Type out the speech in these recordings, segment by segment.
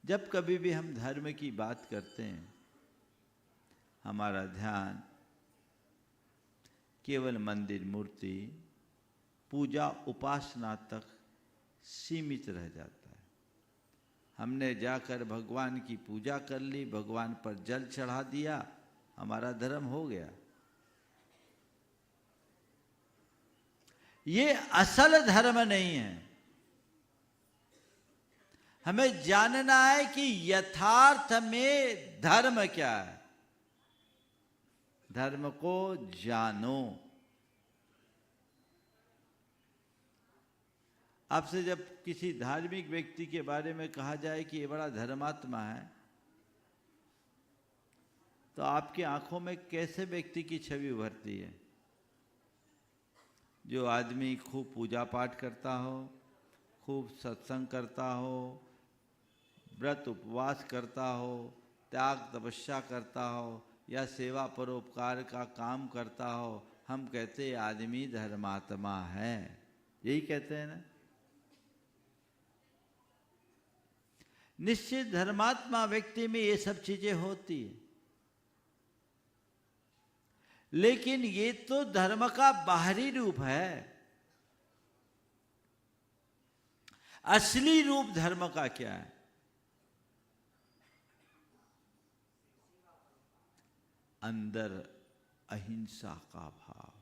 जब कभी भी हम धर्म की बात करते हैं, हमारा ध्यान केवल मंदिर, मूर्ति, पूजा, उपासना तक सीमित रह जाता है। हमने जाकर भगवान की पूजा कर ली, भगवान पर जल चढ़ा दिया, हमारा धर्म हो गया। ये असल धर्म नहीं है। हमें जानना है कि यथार्थ में धर्म क्या है। धर्म को जानो। आपसे जब किसी धार्मिक व्यक्ति के बारे में कहा जाए कि ये बड़ा धर्मात्मा है, तो आपकी आंखों में कैसे व्यक्ति की छवि उभरती है? जो आदमी खूब पूजा पाठ करता हो, खूब सत्संग करता हो, व्रत उपवास करता हो, त्याग तपस्या करता हो, या सेवा परोपकार का काम करता हो, हम कहते आदमी धर्मात्मा है। यही कहते हैं ना। निश्चित धर्मात्मा व्यक्ति में ये सब चीजें होती है, लेकिन ये तो धर्म का बाहरी रूप है। असली रूप धर्म का क्या है? अंदर अहिंसा का भाव।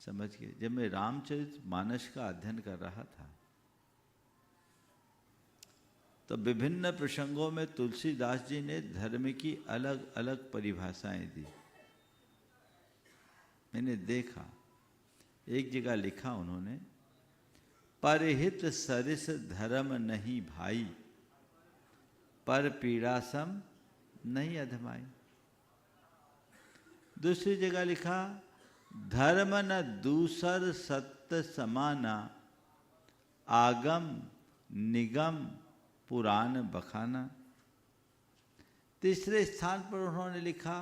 समझ गए? जब मैं रामचरितमानस का अध्ययन कर रहा था, तो विभिन्न प्रसंगों में तुलसीदास जी ने धर्म की अलग अलग परिभाषाएं दी। मैंने देखा, एक जगह लिखा उन्होंने, परहित सरिस धर्म नहीं भाई, पर पीड़ा सम नहीं अधमाई। दूसरी जगह लिखा, धर्म न दूसर सत्य समाना, आगम निगम पुराण बखाना। तीसरे स्थान पर उन्होंने लिखा,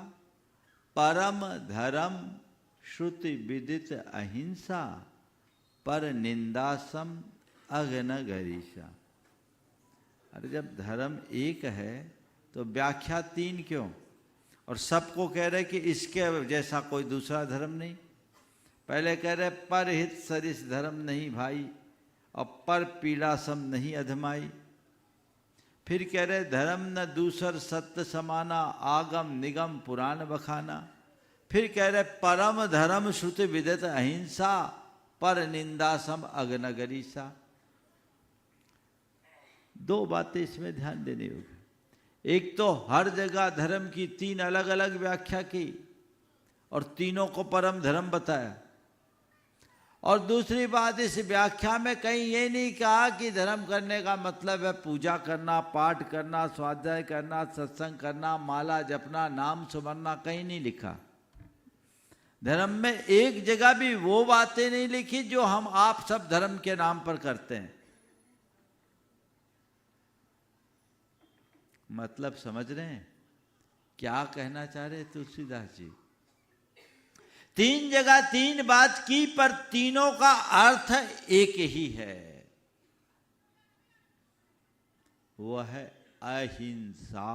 परम धर्म श्रुति विदित अहिंसा, पर निंदासम अघन गरीषा। अरे जब धर्म एक है तो व्याख्या तीन क्यों? और सबको कह रहे कि इसके जैसा कोई दूसरा धर्म नहीं। पहले कह रहे परहित सरिस धर्म नहीं भाई, और पर पीड़ा सम नहीं अधमाई। फिर कह रहे धर्म न दूसर सत्य समाना, आगम निगम पुराण बखाना। फिर कह रहे परम धर्म श्रुति विदित अहिंसा, पर निंदा सम अघन गरीषा। दो बातें इसमें ध्यान देनी होगी। एक तो हर जगह धर्म की तीन अलग अलग व्याख्या की और तीनों को परम धर्म बताया। और दूसरी बात, इस व्याख्या में कहीं ये नहीं कहा कि धर्म करने का मतलब है पूजा करना, पाठ करना, स्वाध्याय करना, सत्संग करना, माला जपना, नाम सुमरना, कहीं नहीं लिखा। धर्म में एक जगह भी वो बातें नहीं लिखी जो हम आप सब धर्म के नाम पर करते हैं। मतलब समझ रहे हैं क्या कहना चाह रहे तुलसीदास जी? तीन जगह तीन बात की, पर तीनों का अर्थ एक ही है। वह है अहिंसा।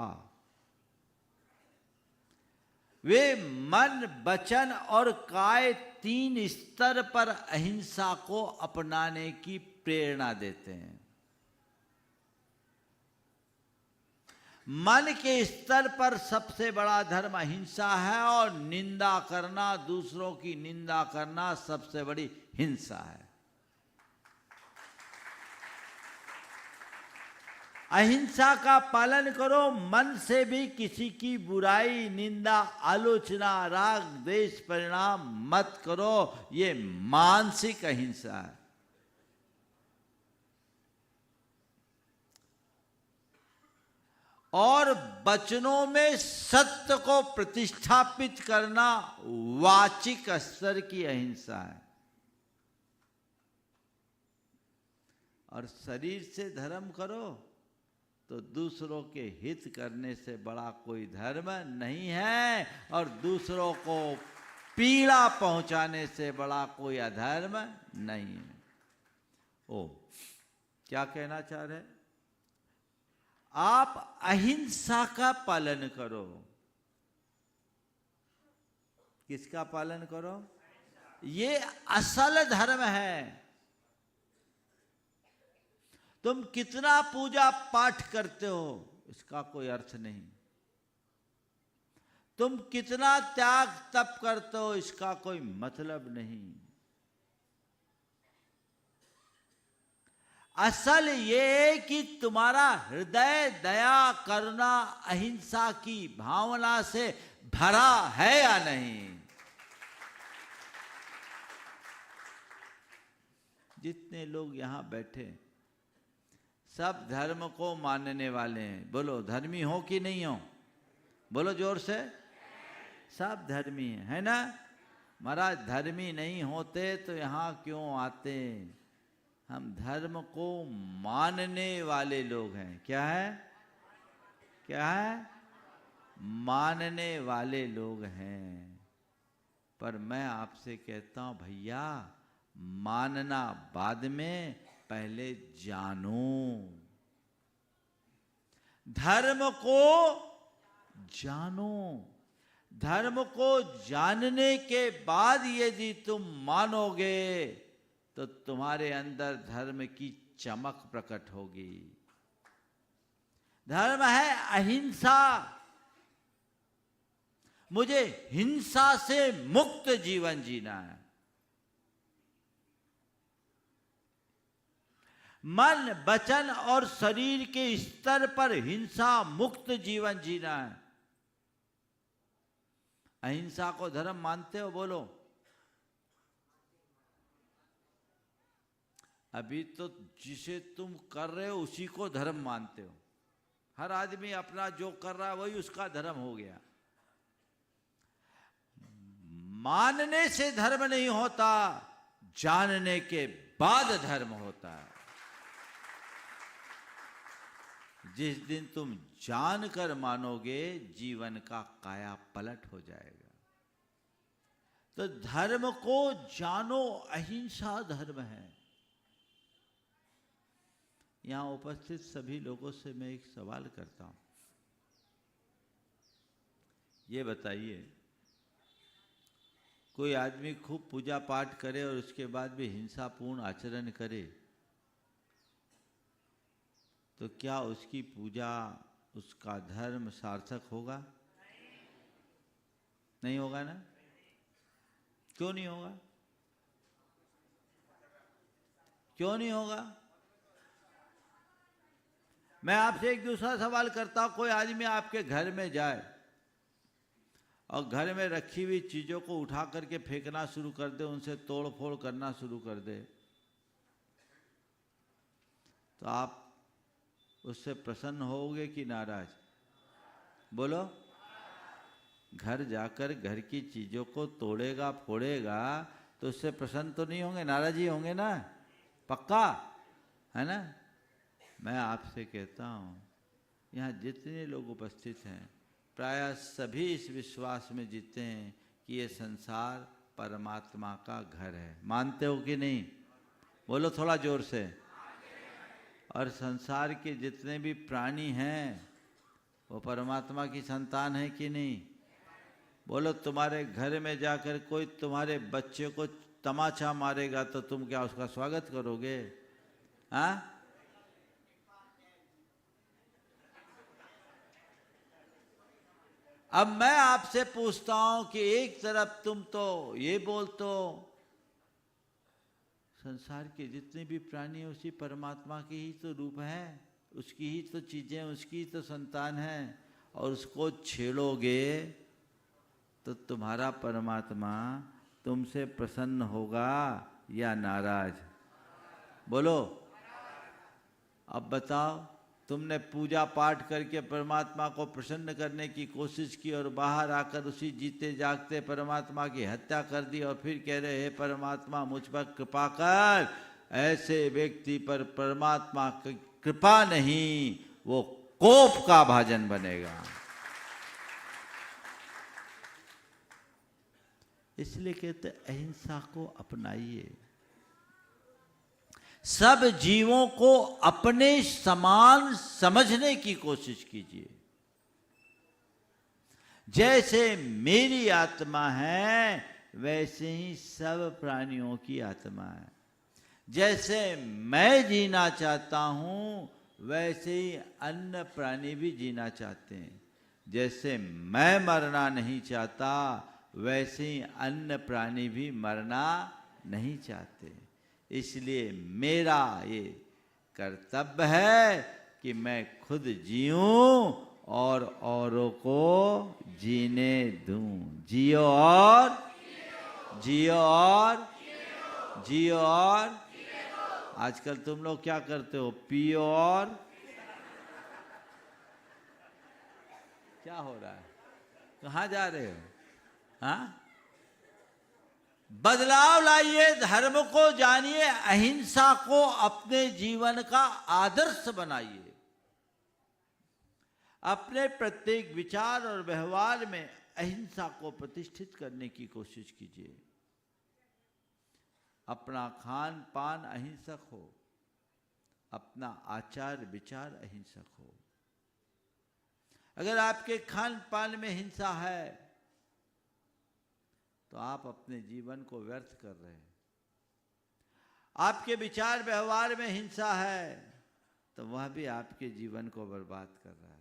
वे मन, वचन और काय तीन स्तर पर अहिंसा को अपनाने की प्रेरणा देते हैं। मन के स्तर पर सबसे बड़ा धर्म अहिंसा है, और निंदा करना, दूसरों की निंदा करना सबसे बड़ी हिंसा है। अहिंसा का पालन करो, मन से भी किसी की बुराई, निंदा, आलोचना, राग, द्वेष परिणाम मत करो। ये मानसिक अहिंसा है। और वचनों में सत्य को प्रतिष्ठापित करना वाचिक स्तर की अहिंसा है। और शरीर से धर्म करो तो दूसरों के हित करने से बड़ा कोई धर्म नहीं है, और दूसरों को पीड़ा पहुंचाने से बड़ा कोई अधर्म नहीं है। ओम। क्या कहना चाह रहे? आप अहिंसा का पालन करो। किसका पालन करो? ये असल धर्म है। तुम कितना पूजा पाठ करते हो इसका कोई अर्थ नहीं। तुम कितना त्याग तप करते हो इसका कोई मतलब नहीं। असल ये कि तुम्हारा हृदय दया करुणा अहिंसा की भावना से भरा है या नहीं। जितने लोग यहां बैठे सब धर्म को मानने वाले हैं। बोलो धर्मी हो कि नहीं हो? बोलो जोर से। सब धर्मी है ना? महाराज धर्मी नहीं होते तो यहाँ क्यों आते? हम धर्म को मानने वाले लोग हैं। क्या है? क्या है? मानने वाले लोग हैं। पर मैं आपसे कहता हूं भैया, मानना बाद में, पहले जानो। धर्म को जानो। धर्म को जानने के बाद यदि तुम मानोगे तो तुम्हारे अंदर धर्म की चमक प्रकट होगी। धर्म है अहिंसा। मुझे हिंसा से मुक्त जीवन जीना है। मन वचन और शरीर के स्तर पर हिंसा मुक्त जीवन जीना है। अहिंसा को धर्म मानते हो? बोलो। अभी तो जिसे तुम कर रहे हो उसी को धर्म मानते हो। हर आदमी अपना जो कर रहा है वही उसका धर्म हो गया। मानने से धर्म नहीं होता, जानने के बाद धर्म होता है। जिस दिन तुम जानकर मानोगे जीवन का काया पलट हो जाएगा। तो धर्म को जानो, अहिंसा धर्म है। यहां उपस्थित सभी लोगों से मैं एक सवाल करता हूं। ये बताइए, कोई आदमी खूब पूजा पाठ करे और उसके बाद भी हिंसापूर्ण आचरण करे तो क्या उसकी पूजा, उसका धर्म सार्थक होगा? नहीं होगा ना? क्यों नहीं होगा? क्यों नहीं होगा? मैं आपसे एक दूसरा सवाल करता हूं। कोई आदमी आपके घर में जाए और घर में रखी हुई चीजों को उठा करके फेंकना शुरू कर दे, उनसे तोड़ फोड़ करना शुरू कर दे, तो आप उससे प्रसन्न होगे कि नाराज? बोलो। घर जाकर घर की चीजों को तोड़ेगा फोड़ेगा तो उससे प्रसन्न तो नहीं होंगे, नाराज ही होंगे ना? पक्का है ना? मैं आपसे कहता हूं, यहाँ जितने लोग उपस्थित हैं प्रायः सभी इस विश्वास में जीते हैं कि ये संसार परमात्मा का घर है। मानते हो कि नहीं? बोलो थोड़ा जोर से। और संसार के जितने भी प्राणी हैं वो परमात्मा की संतान है कि नहीं? बोलो। तुम्हारे घर में जाकर कोई तुम्हारे बच्चे को तमाचा मारेगा तो तुम क्या उसका स्वागत करोगे? हाँ? अब मैं आपसे पूछता हूं कि एक तरफ तुम तो ये बोलते हो संसार के जितने भी प्राणी उसी परमात्मा के ही तो रूप हैं, उसकी ही तो चीजें, उसकी ही तो संतान है, और उसको छेड़ोगे तो तुम्हारा परमात्मा तुमसे प्रसन्न होगा या नाराज? बोलो। अब बताओ, तुमने पूजा पाठ करके परमात्मा को प्रसन्न करने की कोशिश की और बाहर आकर उसी जीते जागते परमात्मा की हत्या कर दी और फिर कह रहे हैं परमात्मा मुझ पर कृपा कर। ऐसे व्यक्ति पर परमात्मा की कृपा नहीं, वो कोप का भाजन बनेगा। इसलिए कहते अहिंसा को अपनाइए। सब जीवों को अपने समान समझने की कोशिश कीजिए। जैसे मेरी आत्मा है वैसे ही सब प्राणियों की आत्मा है। जैसे मैं जीना चाहता हूं वैसे ही अन्य प्राणी भी जीना चाहते हैं। जैसे मैं मरना नहीं चाहता वैसे ही अन्य प्राणी भी मरना नहीं चाहते। इसलिए मेरा ये कर्तव्य है कि मैं खुद जीऊं और औरों को जीने दूं। जियो और जियो और जियो और आजकल तुम लोग क्या करते हो? पियो और क्या हो रहा है? कहाँ जा रहे हो? हाँ, बदलाव लाइए, धर्म को जानिए, अहिंसा को अपने जीवन का आदर्श बनाइए। अपने प्रत्येक विचार और व्यवहार में अहिंसा को प्रतिष्ठित करने की कोशिश कीजिए। अपना खान पान अहिंसक हो, अपना आचार विचार अहिंसक हो। अगर आपके खान पान में हिंसा है तो आप अपने जीवन को व्यर्थ कर रहे हैं। आपके विचार व्यवहार में हिंसा है तो वह भी आपके जीवन को बर्बाद कर रहा है।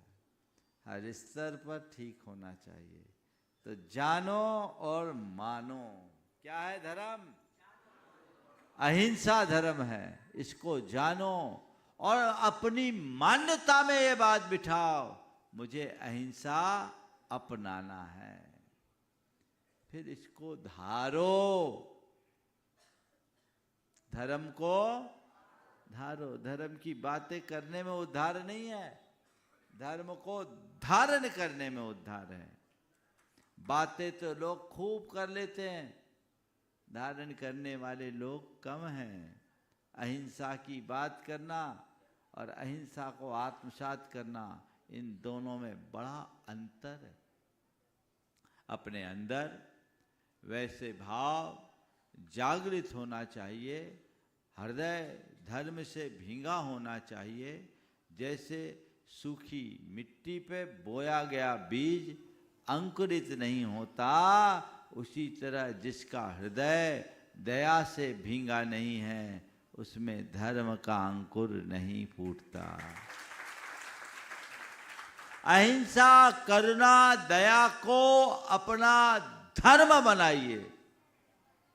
हर स्तर पर ठीक होना चाहिए। तो जानो और मानो। क्या है धर्म? अहिंसा धर्म है। इसको जानो और अपनी मान्यता में ये बात बिठाओ, मुझे अहिंसा अपनाना है। फिर इसको धारो, धर्म को धारो। धर्म की बातें करने में उद्धार नहीं है, धर्म को धारण करने में उद्धार है। बातें तो लोग खूब कर लेते हैं, धारण करने वाले लोग कम हैं। अहिंसा की बात करना और अहिंसा को आत्मसात करना, इन दोनों में बड़ा अंतर है। अपने अंदर वैसे भाव जागृत होना चाहिए, हृदय धर्म से भींगा होना चाहिए। जैसे सूखी मिट्टी पे बोया गया बीज अंकुरित नहीं होता, उसी तरह जिसका हृदय दया से भींगा नहीं है उसमें धर्म का अंकुर नहीं फूटता। अहिंसा, करुणा, दया को अपना धर्म बनाइए।